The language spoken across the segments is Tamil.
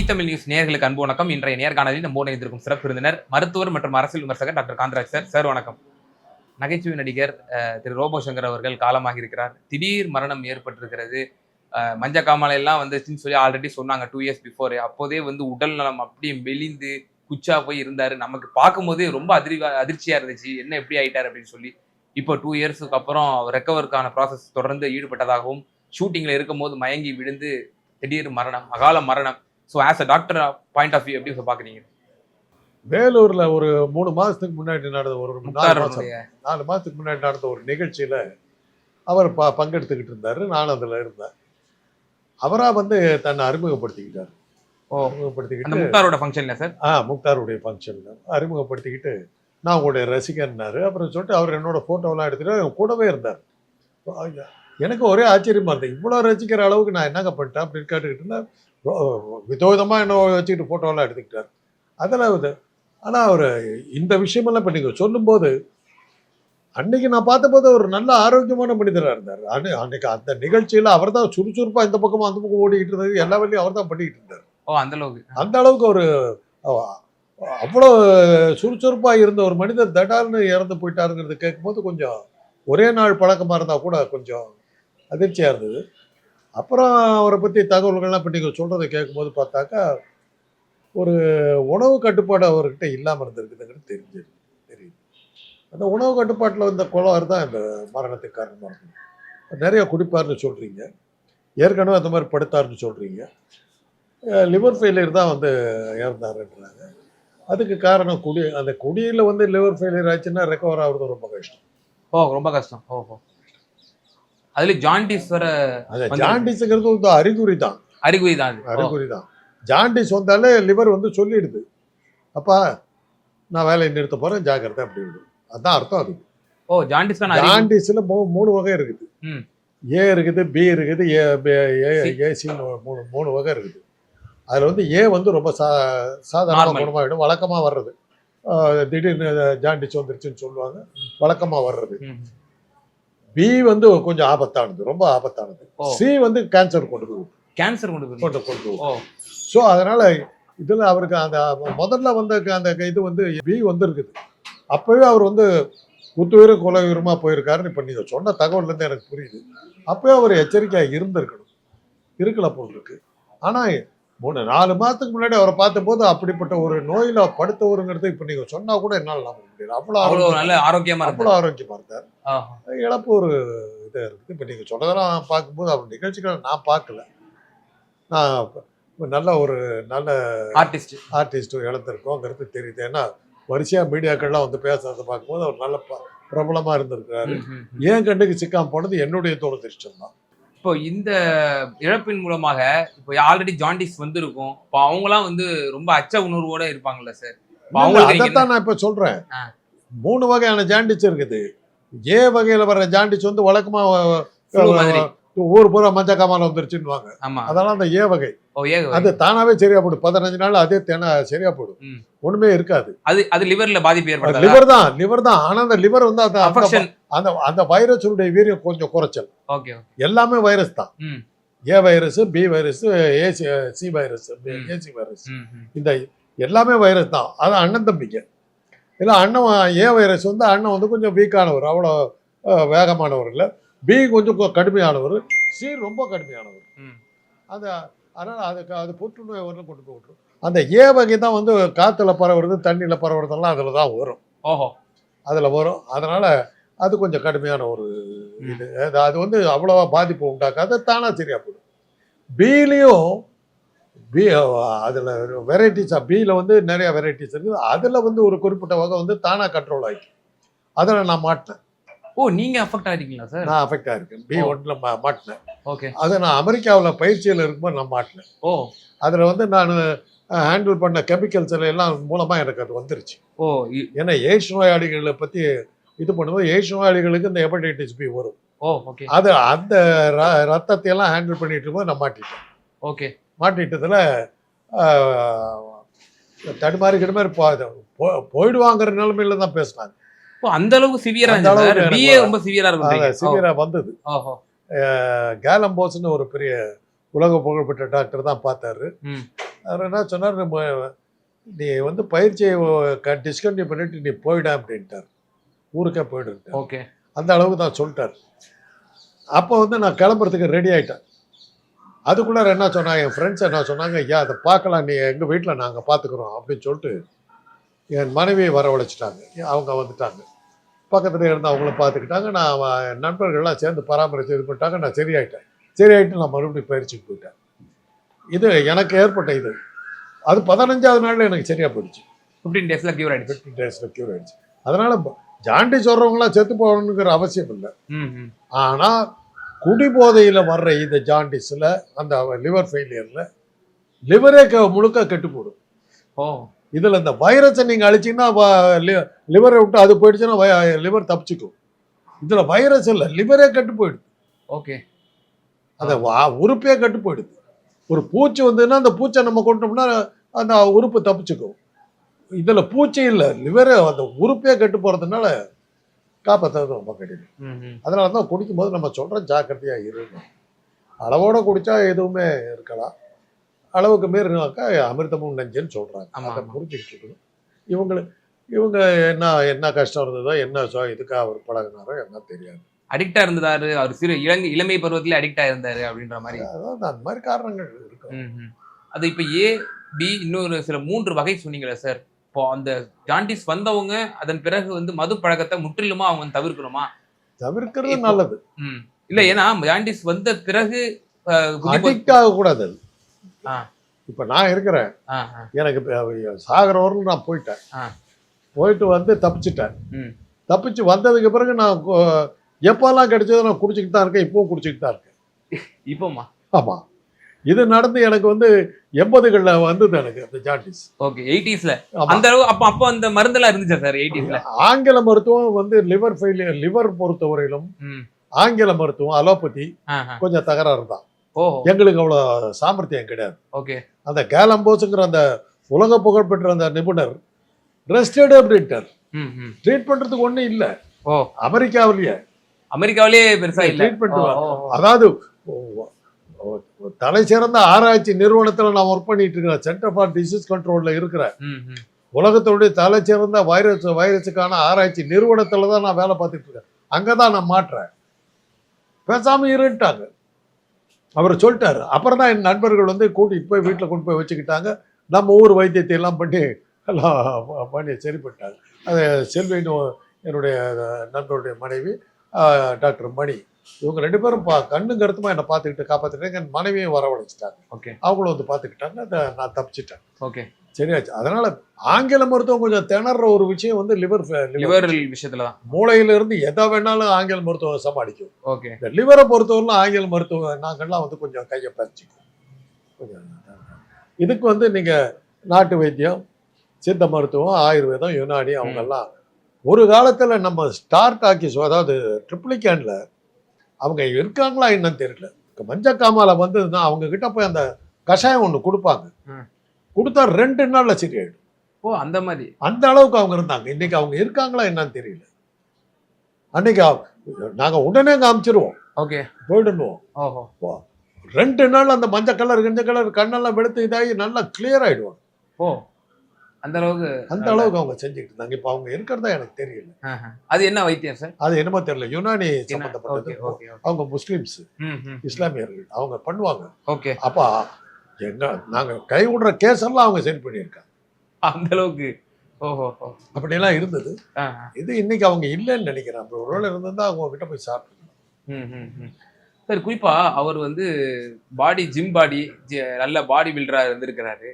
தமிழ் நியூஸ் நேயர்களுக்கு அன்பு வணக்கம். இன்றைய நேர்காணலில் நம்மோடு இணைந்திருக்கும் சிறப்பு விருந்தினர் மருத்துவர் மற்றும் அரசியல் விமர்சகர் டாக்டர் காந்தராஜ் சார். சார் வணக்கம். நகைச்சுவை நடிகர் திரு ரோபோ சங்கர் அவர்கள் காலமாக இருக்கிறார். திடீர் மரணம் ஏற்பட்டிருக்கிறது. மஞ்ச காமாலை எல்லாம் வந்துச்சுன்னு சொல்லி ஆல்ரெடி சொன்னாங்க 2 இயர்ஸ் பிஃபோர். அப்போதே உடல் நலம் அப்படியே மெலிந்து குச்சா போய் இருந்தாரு. நமக்கு பார்க்கும்போதே ரொம்ப அதிர்ச்சியா இருந்துச்சு, என்ன எப்படி ஆயிட்டார் அப்படின்னு சொல்லி. இப்போ 2 இயர்ஸுக்கு அப்புறம் ரெக்கவருக்கான ப்ராசஸ் தொடர்ந்து ஈடுபட்டதாகவும், ஷூட்டிங்ல இருக்கும் போது மயங்கி விழுந்து திடீர் மரணம், அகால மரணம். So as a doctor point of view எப்படி பாக்குறீங்க? வேலூர்ல ஒரு 3 மாசத்துக்கு முன்னாடி நடந்த ஒரு 4 மாசத்துக்கு முன்னாடி நடந்த ஒரு நிகழ்ச்சியில அவர் பங்கெடுத்துக்கிட்டு இருந்தாரு. நான் அதுல இருந்தேன். அவரா தன்னை அறிமுகப்படுத்திக்கிட்டாரு. அறிமுகப்படுத்திக்கிட்டு முக்தாரோட ஃபங்க்ஷன்ல சார் முக்தாருடைய ஃபங்க்ஷன்ல அறிமுகப்படுத்திக்கிட்டு நான் உங்களுடைய ரசிகர்னாரு. அப்புறம் சொல்லிட்டு அவர் என்னோட போட்டோலாம் எடுத்துட்டு கூடவே இருந்தார். எனக்கு ஒரே ஆச்சரியமா இருந்தது, இவ்வளோ ரசிக்கிற அளவுக்கு நான் என்னங்க பண்ணிட்டேன் அப்படின்னு கேட்டுக்கிட்டு விதவிதமா என்ன வச்சுக்கிட்டு போட்டோலாம் எடுத்துக்கிட்டார். அதெல்லாம் ஆனால் அவர் இந்த விஷயமெல்லாம் இப்போ நீங்கள் சொல்லும்போது, அன்னைக்கு நான் பார்த்தபோது ஒரு நல்ல ஆரோக்கியமான மனிதராக இருந்தார். அன்னைக்கு அந்த நிகழ்ச்சியில் அவர் தான் சுறுசுறுப்பாக இந்த பக்கமும் அந்த பக்கம் ஓடிக்கிட்டு இருந்தது, எல்லா வேலையும் அவர் தான் பண்ணிக்கிட்டு இருந்தார். அந்த அளவுக்கு ஒரு அவ்வளோ சுறுசுறுப்பாக இருந்த ஒரு மனிதர் தடால்னு இறந்து போயிட்டாருங்கிறது கேட்கும்போது கொஞ்சம் ஒரே நாள் பழக்கமாக இருந்தால் கூட கொஞ்சம் அதிர்ச்சியாக இருந்தது. அப்புறம் அவரை பற்றி தகவல்கள்லாம் இப்போ நீங்கள் சொல்கிறத கேட்கும்போது பார்த்தாக்கா ஒரு உணவு கட்டுப்பாடு அவர்கிட்ட இல்லாமல் இருந்திருக்குதுங்கிறது தெரியுது. அந்த உணவு கட்டுப்பாட்டில் இந்த கோளாறு தான் இந்த மரணத்துக்கு காரணமாக இருக்கும். நிறைய குடிப்பார்னு சொல்கிறீங்க, ஏற்கனவே அந்த மாதிரி படுத்தார்னு சொல்கிறீங்க, லிவர் ஃபெயிலியர் தான் இறந்தாருன்றாங்க. அதுக்கு காரணம் அந்த குடியில் லிவர் ஃபெயிலியர் ஆச்சுன்னா ரெக்கவர் ஆகுறது ரொம்ப கஷ்டம். ரொம்ப கஷ்டம். அதுல ஜாண்டிஸ் வர, ஜாண்டிஸ்ங்கிறது அறிகுறி தான். ஜாண்டிஸ் வந்தாலே லிவர் சொல்லிடுது, அப்பா நான் வேலையை நிறுத்த போறேன் ஜாக்கிரதை அப்படின்னு. அதான் அர்த்தம். அது ஜாண்டிஸ்ல 3 வகை இருக்குது. ஏ இருக்குது, பி இருக்குது, ஏசி 3 வகை இருக்குது. அதுல ஏ ரொம்ப சாதாரண குணமாயிடும், வழக்கமா வர்றது. திடீர்னு ஜாண்டிஸ் வந்துருச்சுன்னு சொல்லுவாங்க, வழக்கமா வர்றது. பி கொஞ்சம் ஆபத்தானது, ரொம்ப ஆபத்தானது. சி கேன்சர் கொண்டு போகும். ஸோ அதனால இதுல அவருக்கு அந்த முதல்ல அந்த இது பி இருக்குது. அப்பவே அவர் குத்துயிரும் கொலையுரமா போயிருக்காருன்னு இப்ப நீங்க சொன்ன தகவல்ல இருந்து எனக்கு புரியுது. அப்பவே அவர் எச்சரிக்கையா இருக்கல போல் இருக்கு. ஆனா 3-4 மாசத்துக்கு முன்னாடி அவரை பார்த்த போது அப்படிப்பட்ட ஒரு நோயில படுத்தவருங்கிறது இப்ப நீங்க சொன்னா கூட என்னால் நம்ப முடியல. அவ்வளவு ஆரோக்கியமா இருந்தார். இழப்பு ஒரு இதா இருக்குது. இப்ப நீங்க சொன்னதெல்லாம் பார்க்கும்போது அவர் நிகழ்ச்சிகளை நான் பார்க்கல. நான் நல்ல ஆர்டிஸ்ட் இழந்திருக்கோங்கிறது தெரியுது. ஏன்னா வரிசையா மீடியாக்கள்லாம் பேசுறதை பார்க்கும்போது அவர் நல்ல பிரபலமா இருந்திருக்கிறாரு. ஏன் கண்டுக்கு சிக்காம போனது என்னுடைய துரதிர்ஷ்டம் தான். இப்போ இந்த இழப்பின் மூலமாக இப்போ ஆல்ரெடி ஜாண்டிஸ் இருக்கும், இப்போ அவங்களாம் ரொம்ப அச்ச உணர்வோட இருப்பாங்கல்ல சார்? அதைத்தான் நான் இப்ப சொல்றேன். 3 வகையான ஜாண்டிஸ் இருக்குது. ஏ வகையில வர்ற ஜாண்டிஸ் வழக்கமா ஊர் பூரா மஞ்ச காமால வந்துருச்சுன்னு. அதெல்லாம் அந்த ஏ வகை. அது தானாவே சரியா போடும். 15 நாள் அதே சரியா போடும், ஒண்ணுமே இருக்காது. அது லிவர்ல பாதிப்பு ஏற்படுது. லிவர் தான். ஆனா அந்த லிவர் அந்த வைரஸுடைய வீரியம் கொஞ்சம் குறைச்சல். எல்லாமே வைரஸ் தான். A virus, B virus, C virus, AC virus, இந்த எல்லாமே வைரஸ் தான். அது அண்ணன் தம்பிங்க. இல்லை அண்ணன் ஏ வைரஸ் அண்ணன் கொஞ்சம் வீக்கானவர், அவ்வளோ வேகமானவர் இல்லை. பி கொஞ்சம் கடுமையானவர், சி ரொம்ப கடுமையானவர். அதனால் அது புற்றுநோய் வரலாம் கொண்டு போய் விட்டுரும். அந்த ஏ வகை தான் காற்றுல பரவுறது, தண்ணியில் பரவுறதெல்லாம் அதில் தான் வரும். அதில் வரும். அதனால் அது கொஞ்சம் கடுமையான ஒரு இது. அது அவ்வளோவா பாதிப்பு உண்டாக்காது, தானாக சரியாக போடும். பிலையும் அதில் வெரைட்டிஸாக பியில் நிறைய வெரைட்டிஸ் இருக்குது. அதில் ஒரு குறிப்பிட்ட வகை தானாக கண்ட்ரோல் ஆகிடும். அதில் நான் மாட்டினேன். நீங்க அஃபெக்ட் ஆகிட்டீங்களா சார்? நான் அஃபெக்ட் ஆகிருக்கேன். B1ல மாட்டினேன். அதை நான் அமெரிக்காவில் பயிற்சியில் இருக்கும்போது நான் மாட்டினேன். அதில் நான் ஹேண்டில் பண்ண கெமிக்கல்ஸ் எல்லாம் மூலமாக எனக்கு அது வந்துருச்சு. ஏன்னா எய்ட்ஸ் நோயாளிகளை பற்றி இது பண்ணும்போது எய்ட்ஸ் நோயாளிகளுக்கு இந்த ஹெப்படைட்டிஸ் பி வரும். அது அந்த ரத்தத்தையெல்லாம் ஹேண்டில் பண்ணிட்டு இருக்கும்போது நான் மாட்டிட்டேன். மாட்டிட்டதில் தடுமாறி போயிடுவாங்கிற நிலைமையில தான் பேசினாங்க. அந்த அளவுக்கு சிவியரா வந்தது. கேலம்போஸ்னு ஒரு பெரிய உலக புகழ்பெற்ற டாக்டர் தான் பார்த்தாரு. அவர் என்ன சொன்னார், நீ வந்து பயிற்சியை டிஸ்கண்டினியூ பண்ணிட்டு நீ போயிட அப்படின்ட்டார். ஊருக்கே போயிடுன்ட்டார். ஓகே. அந்த அளவுக்கு தான் சொல்லிட்டார். அப்போ வந்து நான் கிளம்புறதுக்கு ரெடி ஆகிட்டேன். அதுக்குள்ளார என்ன சொன்னாங்க, என் ஃப்ரெண்ட்ஸ் என்ன சொன்னாங்க, ஐயா அதை பார்க்கலாம், நீ எங்கள் வீட்டில் நாங்கள் பார்த்துக்குறோம் அப்படின்னு சொல்லிட்டு என் மனைவியை வரவழைச்சிட்டாங்க. அவங்க வந்துட்டாங்க. பக்கத்தில் இருந்து அவங்களும் பார்த்துக்கிட்டாங்க. நான் நண்பர்கள்லாம் சேர்ந்து பராமரித்து இது பண்ணிட்டாங்க. நான் சரியாயிட்டேன். சரியாயிட்டு நான் மறுபடியும் பயிற்சிக்கு போயிட்டேன். இது எனக்கு ஏற்பட்ட இது. அது 15வது நாளில் எனக்கு சரியாக போயிடுச்சு. 15 டேஸ்ல கியூர் ஆயிடுச்சு. 15 டேஸில் க்யூர் ஆயிடுச்சு. அதனால் ஜாண்டிஸ் வர்றவங்களாம் செத்து போகணுங்கிற அவசியம் இல்லை. ஆனால் குடிபோதையில் வர்ற இந்த ஜாண்டிஸில், அந்த லிவர் ஃபெயிலியரில் லிவரே முழுக்க கெட்டு போடும். ஓ. இதில் இந்த வைரஸை நீங்கள் அழிச்சிங்கன்னா லிவரை விட்டு அது போயிடுச்சுன்னா லிவர் தப்பிச்சுக்கும். இதில் வைரஸ் இல்லை, லிவரே கெட்டு போயிடுது. ஓகே. அந்த உறுப்பே கெட்டு போயிடுது. ஒரு பூச்சி வந்ததுன்னா அந்த பூச்சை நம்ம கொண்டோம்னா அந்த உறுப்பு தப்பிச்சுக்கும். இதில் பூச்சி இல்லை, லிவரே அந்த உறுப்பே கெட்டு போகிறதுனால காப்பாற்றுறது ரொம்ப கடினம். அதனால தான் குடிக்கும்போது நம்ம சொல்கிறோம், ஜாக்கிரதையாக இருக்கணும். அளவோடு குடித்தா எதுவுமே இருக்கலாம், அளவுக்கு மீறினாக்கா அமிர்தமும் நஞ்சுன்னு சொல்கிறாங்க. அதை புரிஞ்சுக்கிட்டு இருக்கணும். இவங்க என்ன கஷ்டம் இருந்ததோ, என்ன இதுக்காக அவர் பழகினாரோ என்ன தெரியாது. அடிக்டா இருந்தாரு, அவர் சிறு இளமை பருவத்திலே அடிக்டா இருந்தாரு அப்படின்ற மாதிரி. அதாவது அந்த மாதிரி காரணங்கள் இருக்கும். அது இப்போ ஏ பி இன்னொரு சில 3 வகை சொன்னீங்களே சார். இப்போ அந்த ஜாண்டிஸ் வந்தவங்க அதன் பிறகு வந்து மது பழக்கத்தை முற்றிலுமா அவங்க தவிர்க்கணுமா? தவிர்க்கிறது நல்லது. இல்ல, ஏன்னா ஜாண்டிஸ் வந்த பிறகு அடிக்ட் ஆகக்கூடாது. இப்ப நான் இருக்கிறேன், எனக்கு சாகரவர்கள் நான் போயிட்டேன், போயிட்டு வந்து தப்பிச்சுட்டேன். தப்பிச்சு வந்ததுக்கு பிறகு நான் எப்பெல்லாம் கிடைச்சதோ நான் குடிச்சுக்கிட்டு தான் இருக்கேன். இப்பவும் குடிச்சுக்கிட்டு தான் இருக்கேன். இப்போமா? ஆமா. இது நடந்து எனக்கு வந்து 80களில் வந்தது எனக்கு அந்த ஜாண்டிஸ். ஓகே. 80ஸ்ல அந்த அளவு அப்போ அந்த மருந்தெல்லாம் இருந்துச்சா சார் 80ஸ்ல? ஆங்கில மருத்துவம் வந்து லிவர் ஃபெயிலியர், லிவர் பொறுத்தவரையிலும் ஆங்கில மருத்துவம் அலோபதி கொஞ்சம் தகராறு தான். எங்களுக்கு அவ்வளோ சாமர்த்தியம் கிடையாது. ஓகே. அந்த கேலம்போஸ்ங்கிற அந்த உலக புகழ்பெற்ற அந்த நிபுணர் ரெஸ்டட் அப்படின்ட்டார். ட்ரீட் பண்றதுக்கு ஒன்றும் இல்லை. அமெரிக்காவிலேயே பெருசா இல்லை ட்ரீட்மெண்ட். அதாவது தலை சிறந்த ஆராய்ச்சி நிறுவனத்தில் நான் ஒர்க் பண்ணிட்டு இருக்கிறேன். சென்டர் ஃபார் டிசீஸ் கண்ட்ரோல்ல இருக்கிறேன். உலகத்தினுடைய தலை சிறந்த வைரஸுக்கான ஆராய்ச்சி நிறுவனத்தில் தான் நான் வேலை பார்த்துட்டு இருக்கேன். அங்கதான் நான் மாட்டுறேன். பேசாம இருட்டாங்க. அவர் சொல்லிட்டாரு. அப்புறம் தான் என் நண்பர்கள் வந்து கூட்டிட்டு போய் வீட்டில் கொண்டு போய் வச்சுக்கிட்டாங்க. நம்ம ஊர் வைத்தியத்தை எல்லாம் பண்ணி எல்லாம் பண்ணி சரி பண்ணிட்டாங்க. அது செல்வின்னு என்னுடைய நண்பருடைய மனைவி, டாக்டர் மணி, இவங்க 2 பேரும் கண்ணு கருத்துமா என்னை பார்த்துக்கிட்டு காப்பாற்றிட்டாங்க. என் மனைவியும் வரவழைச்சிட்டாங்க. ஓகே. அவங்களும் வந்து பார்த்துக்கிட்டாங்க. நான் தப்பிச்சிட்டேன். ஓகே. சரியாச்சு. அதனால ஆங்கில மருத்துவம் கொஞ்சம் திணற ஒரு விஷயம் வந்து லிவர் விஷயத்துல தான். மூளையில இருந்து எதை வேணாலும் ஆங்கில மருத்துவம் சமாளிக்கும். ஓகே. இந்த லிவரை பொறுத்தவரைக்கும் ஆங்கில மருத்துவம் நாங்கள்லாம் வந்து கொஞ்சம் கையை பறிச்சிக்கும். இதுக்கு வந்து நீங்க நாட்டு வைத்தியம், சித்த மருத்துவம், ஆயுர்வேதம், யுனானி அவங்கெல்லாம் ஒரு காலத்துல நம்ம ஸ்டார்ட் ஆக்கி, அதாவது ட்ரிப்ளிகேன்ல அவங்க இருக்காங்களா என்னன்னு தெரியல. மஞ்சக்காமால வந்ததுன்னா அவங்க கிட்ட போய் அந்த கஷாயம் ஒன்று கொடுப்பாங்க. கொடுத்தா 2 நாள்ல சரியாயிடும். ஓ, அந்த மாதிரி அந்த அளவுக்கு அவங்க இருந்தாங்க. இன்னைக்கு அவங்க இருக்காங்களா என்னன்னு தெரியல. அன்னைக்கு நாங்க உடனே காமிச்சிருவோம். ஓகே. போயிடணும். 2 நாள் அந்த மஞ்சள் கலர் கண்ணெல்லாம் வெளுத்து இதாகி நல்லா கிளியர் ஆயிடுவாங்க. ஓ, அந்த அளவுக்கு அவங்க செஞ்சுக்கிட்டு இருந்தாங்க. இப்ப அவங்க இருக்கிறதா எனக்கு தெரியல. அது என்ன வைத்தியம் சார்? அது என்னமோ தெரியல. யுனானி சம்பந்தப்பட்டது. அவங்க முஸ்லிம்ஸ், இஸ்லாமியர்கள், அவங்க பண்ணுவாங்க. ஓகே. அப்ப நாங்க கை விடுற கேஸ் எல்லாம் அவங்க சரி பண்ணியிருக்காங்க. அந்த அளவுக்கு. ஓஹோ. அப்படியெல்லாம் இருந்தது. இது இன்னைக்கு அவங்க இல்லைன்னு நினைக்கிறேன். அப்படி ஒருவேளை இருந்திருந்தா அவங்க கிட்ட போய் சாப்பிட்டுருக்கணும். சார், குறிப்பா அவர் வந்து ஜிம் பாடி நல்ல பாடி பில்டரா இருந்திருக்கிறாரு.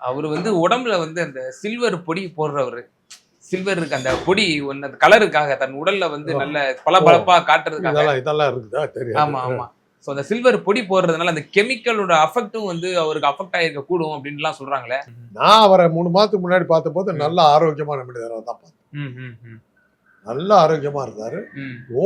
அவர் வந்து உடம்புல வந்து அந்த சில்வர் பொடி போடுறவர். சில்வருக்கு அந்த பொடி ஒன்று அந்த கலருக்காக தன் உடல்ல வந்து நல்ல பளபளப்பா காட்டுறதுக்காக இதெல்லாம் இருக்குதா தெரியும். ஆமா. ஸோ அந்த சில்வர் பொடி போடுறதுனால அந்த கெமிக்கலோட அஃபெக்டும் வந்து அவருக்கு அஃபெக்ட் ஆகிருக்க கூடும் அப்படின்லாம் சொல்றாங்களே. நான் அவரை 3 மாதத்துக்கு முன்னாடி பார்த்தபோது நல்ல ஆரோக்கியமான மனிதராக தான் பார்த்தேன். நல்ல ஆரோக்கியமா இருந்தாரு.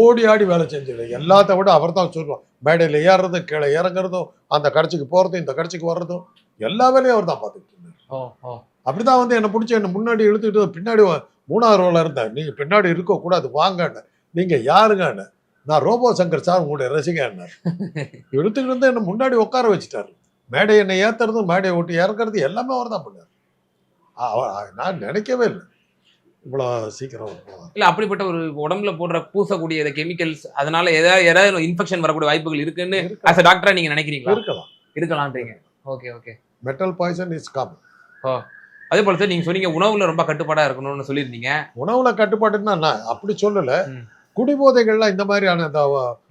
ஓடி ஆடி வேலை செஞ்சது. எல்லாத்த விட அவர் தான் சொல்லுவார். மேடையில் ஏறுறதும் கீழே இறங்குறதும், அந்த கடைச்சிக்கு போறதும் இந்த கடைச்சிக்கு வர்றதும் எல்லா வேலையும் அவர் தான் பார்த்துட்டு இருந்தார். அப்படிதான் வந்து என்னை பிடிச்சி என்னை முன்னாடி இழுத்துக்கிட்டு பின்னாடி 3வது ரோல இருந்தார். நீங்க பின்னாடி இருக்கக்கூடாது, வாங்க. நீங்க யாருங்க? நான் ரோபோ சங்கர் சார், உங்களுடைய ரசிகர். இழுத்துக்கிட்டு வந்து என்னை முன்னாடி உட்கார வச்சுட்டாரு. மேடை என்னை ஏத்துறதும் மேடையை விட்டு இறக்குறது எல்லாமே அவர் தான் பண்ணார். நான் நினைக்கவே இல்லை இவ்வளோ சீக்கிரம் போவார். இல்ல அப்படிப்பட்ட ஒரு உடம்புல போடுற பூசக்கூடிய இந்த கெமிக்கல்ஸ் அதனால ஏதாவது இன்ஃபெக்ஷன் வரக்கூடிய வாய்ப்புகள் இருக்குன்னு as a டாக்டரா நீங்க நினைக்கிறீங்களா? இருக்கலாம். இருக்கலாம்ன்றீங்க. Okay okay. Metal poison is common. அதே போல சார் நீங்க சொன்னீங்க உணவுல ரொம்ப கட்டுப்பாடா இருக்கணும்னு சொல்லியிருந்தீங்க. உணவுல கட்டுப்பாடுன்னா நான் அப்படி சொல்லல. ம். குடிபோதைகள்லாம் இந்த மாதிரியான இந்த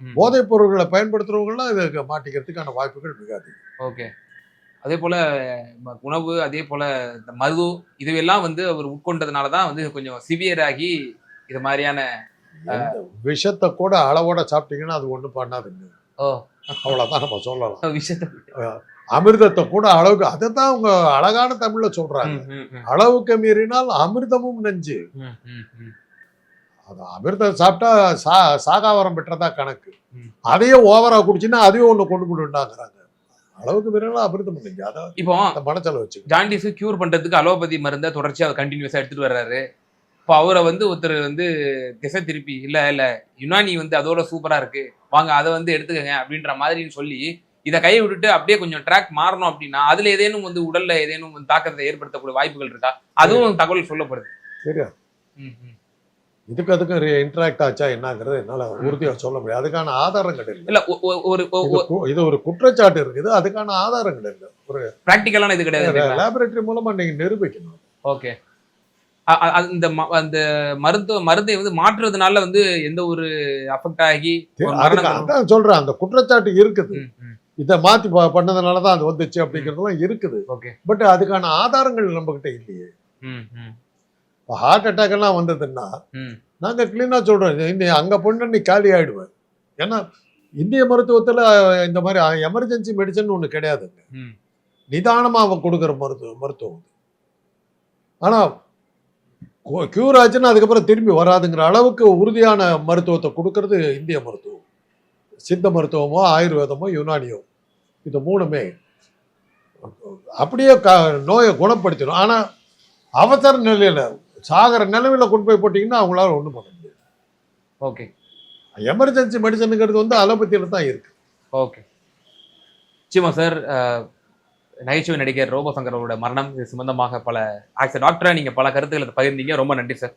ம். போதைப் பொருட்களை பயன்படுத்துறவங்கலாம் இதுக்கு மாட்டிக்கிறதுக்கான வாய்ப்புகள் மிக அதிகம். ஓகே. அதே போல உணவு அதே போல இந்த மது இதுவெல்லாம் வந்து அவர் உட்கொண்டதுனால தான் வந்து கொஞ்சம் சிவியர் ஆகி இது மாதிரியான எந்த விஷத்தை கூட அளவோட சாப்பிட்டீங்கன்னா அது ஒண்ணும் பண்ணாதுங்க. ஓ அவ்வளவுதான் நம்ம சொல்லலாம். விஷயத்த அமிர்தத்தை கூட அளவுக்கு அதைத்தான் அவங்க அழகான தமிழ்ல சொல்றாங்க. அளவுக்கு மீறினால் அமிர்தமும் நஞ்சு. அது அமிர்தம் சாப்பிட்டா சாகாவரம் பெற்றதா கணக்கு. அதையே ஓவரா குடிச்சுன்னா அதையும் ஒண்ணு கொண்டு போட்டுட்டாங்கிறாங்க. அளவுக்கு மீறினாலும் அமிர்தம் நஞ்சு. அதான் இப்போ மனச்சல வச்சு ஜாண்டிஸ் கியூர் பண்றதுக்கு அலோபதி மருந்தை தொடர்ச்சியா கண்டினியூஸா எடுத்துட்டு வர்றாரு. இப்போ அவரை வந்து ஒருத்தர் வந்து திசை திருப்பி இல்ல யுனானி வந்து அதோட சூப்பரா இருக்கு வாங்க அதை வந்து எடுத்துக்கங்க அப்படின்ற மாதிரின்னு சொல்லி இதை கையை விட்டுட்டு அப்படியே கொஞ்சம் ட்ராக் மாறணும் அப்படின்னா அதுல ஏதேனும் வந்து உடல்ல ஏதேனும் வந்து தாக்கத்தை ஏற்படுத்தக்கூடிய வாய்ப்புகள் இருக்கா? அதுவும் தகவல் சொல்லப்படுது. சரியா? அதுக்கும் இன்டராக்ட் ஆச்சா என்னங்கிறது என்னால உறுதியா சொல்ல முடியாது. அதுக்கான ஆதாரங்கள் இல்லை. இல்ல ஒரு இது ஒரு குற்றச்சாட்டு இருக்குது. அதுக்கான ஆதாரங்கள் இல்லை. ஒரு பிராக்டிக்கலான இது கிடையாது. லேபரேட்டரி மூலமா நீங்க நிரூபிக்கணும். ஓகே. அந்த மருந்தை வந்து மாற்றுறதுனால வந்து எந்த ஒரு அஃபெக்ட் ஆகி அதான் சொல்றேன். அந்த குற்றச்சாட்டு இருக்குது. இதை மாத்தி பண்ணதுனாலதான் அது வந்துச்சு அப்படிங்கறதெல்லாம் இருக்குது. பட் அதுக்கான ஆதாரங்கள் நம்ம கிட்ட இல்லையே. ஹார்ட் அட்டாக் எல்லாம் வந்ததுன்னா நாங்க கிளீனா சொல்றோம் அங்க பொண்ணு நீ காலி ஆயிடுவேன். ஏன்னா இந்திய மருத்துவத்துல இந்த மாதிரி எமர்ஜென்சி மெடிசன் ஒண்ணு கிடையாதுங்க. நிதானமா அவன் கொடுக்குற மருத்துவம். ஆனா கியூர் ஆச்சுன்னா அதுக்கப்புறம் திரும்பி வராதுங்கிற அளவுக்கு உறுதியான மருத்துவத்தை கொடுக்கறது இந்திய மருத்துவம். சித்த மருத்துவமோ ஆயுர்வேதமோ யுனானியோ இது மூணுமே அப்படியே நோயை குணப்படுத்திடும். ஆனா அவசர நிலையில சாகிற நிலைமையில கொண்டு போய் போட்டீங்கன்னா அவங்களால ஒண்ணும் பண்ண முடியாது. ஓகே. எமர்ஜென்சி மெடிசனுங்கிறது வந்து அலோபதியில தான் இருக்கு. ஓகே. நிச்சயமா சார். நகைச்சுவை நடிகர் ரோபோ சங்கர் அவரோட மரணம் இது சம்பந்தமாக பல டாக்டரா நீங்க பல கருத்துக்களை பகிர்ந்தீங்க. ரொம்ப நன்றி சார்.